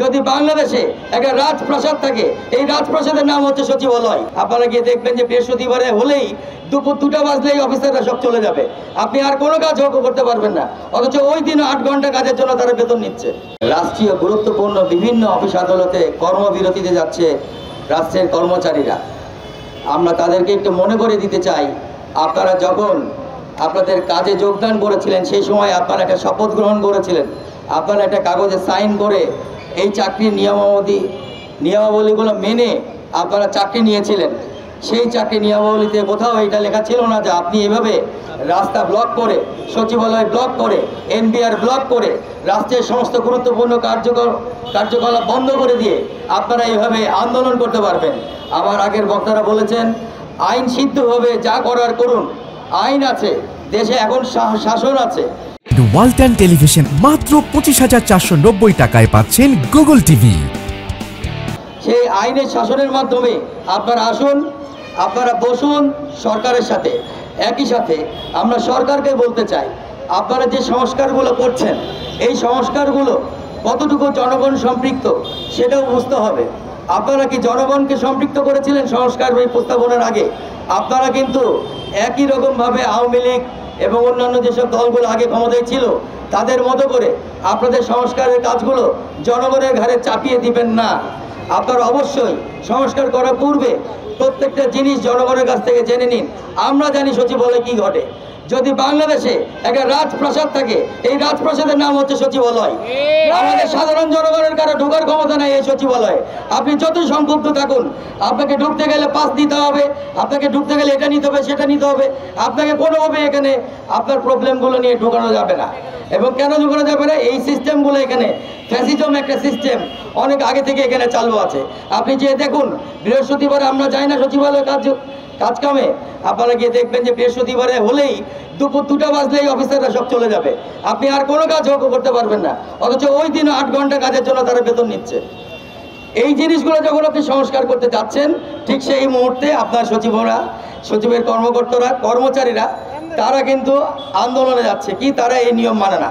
যদি বাংলাদেশে একটা রাজপ্রাসাদ থাকে, এই রাজপ্রাসাদের নাম হচ্ছে সচিবালয়। আপনারা গিয়ে দেখবেন যে বৃহস্পতিবারে হলেই দুপুর 2টা বাজলেই অফিসাররা সব চলে যাবে, আপনি আর কোনো কাজ করতে পারবেন না। অথচ ওই দিন 8 ঘন্টা কাজের জন্য তারা বেতন নিচ্ছে। রাষ্ট্রীয় গুরুত্বপূর্ণ বিভিন্ন অফিস আদালতে কর্মবিরতিতে যাচ্ছে রাষ্ট্রের কর্মচারীরা। আমরা তাদেরকে একটু মনে করে দিতে চাই, আপনারা যখন আপনাদের কাজে যোগদান করেছিলেন সেই সময় আপনারা একটা শপথ গ্রহণ করেছিলেন, আপনারা একটা কাগজে সাইন করে এই চাকরির নিয়মাবলীগুলো মেনে আপনারা চাকরি নিয়েছিলেন। সেই চাকরি নিয়মাবলীতে কোথাও এটা লেখা ছিল না যে আপনি এভাবে রাস্তা ব্লক করে, সচিবালয় ব্লক করে, এনবিআর ব্লক করে, রাষ্ট্রের সমস্ত গুরুত্বপূর্ণ কার্যকলাপ বন্ধ করে দিয়ে আপনারা এইভাবে আন্দোলন করতে পারবেন। আমার আগের বক্তারা বলেছেন আইন সিদ্ধভাবে যা করার করুন, আইন আছে দেশে, এখন শাসন আছে। ওয়ালটন টেলিভিশন মাত্র 25,490 টাকায় পাচ্ছেন গুগল টিভি। সেই আইনের শাসনের মাধ্যমে আপনারা আসুন, আপনারা বসুন সরকারের সাথে। একই সাথে আমরা সরকারকে বলতে চাই, আপনারা যে সংস্কারগুলো করছেন এই সংস্কারগুলো কতটুকু জনগণ সম্পৃক্ত সেটাও বুঝতে হবে। আপনারা কি জনগণকে সম্পৃক্ত করেছিলেন সংস্কার প্রস্তাবনার আগে? আপনারা কিন্তু একই রকমভাবে আওয়ামী লীগ এবং অন্যান্য যেসব দলগুলো আগে ক্ষমতায় ছিল তাদের মতো করে আপনাদের সংস্কারের কাজগুলো জনগণের ঘাড়ে চাপিয়ে দিবেন না। আপনারা অবশ্যই সংস্কার করার পূর্বে প্রত্যেকটা জিনিস জনগণের কাছ থেকে জেনে নিন। আমরা জানি সচিবালয়ে কি ঘটে। যদি বাংলাদেশে একটা রাজপ্রাসাদ থাকে, এই রাজপ্রাসাদের নাম হচ্ছে সচিবালয়। আমাদের সাধারণ জনগণের কারো ঢোকার ক্ষমতা নেই এই সচিবালয়ে। আপনি যতই সংক্ষুব্ধ থাকুন, আপনাকে ঢুকতে গেলে পাস দিতে হবে, আপনাকে ঢুকতে গেলে এটা নিতে হবে, সেটা নিতে হবে। আপনাকে কোনোভাবে এখানে আপনার প্রবলেমগুলো নিয়ে ঢোকানো যাবে না। এবং কেন ঢোকানো যাবে না? এই সিস্টেমগুলো এখানে ফ্যাসিজম একটা সিস্টেম অনেক আগে থেকে এখানে চালু আছে। আপনি যে দেখুন বৃহস্পতিবারে আমরা যাই না সচিবালয় কাজ কামে, আপনারা গিয়ে দেখবেন যে বৃহস্পতিবারে হলেই দুপুর 2টা বাজলেই অফিসাররা সব চলে যাবে, আপনি আর কোনো কাজ করতে পারবেন না। অথচ ওই দিন 8 ঘন্টা কাজের জন্য তারা বেতন নিচ্ছে। এই জিনিসগুলো যখন আপনি সংস্কার করতে যাচ্ছেন, ঠিক সেই মুহূর্তে আপনার সচিবের কর্মকর্তারা, কর্মচারীরা তারা কিন্তু আন্দোলনে যাচ্ছে, কি তারা এই নিয়ম মানে না।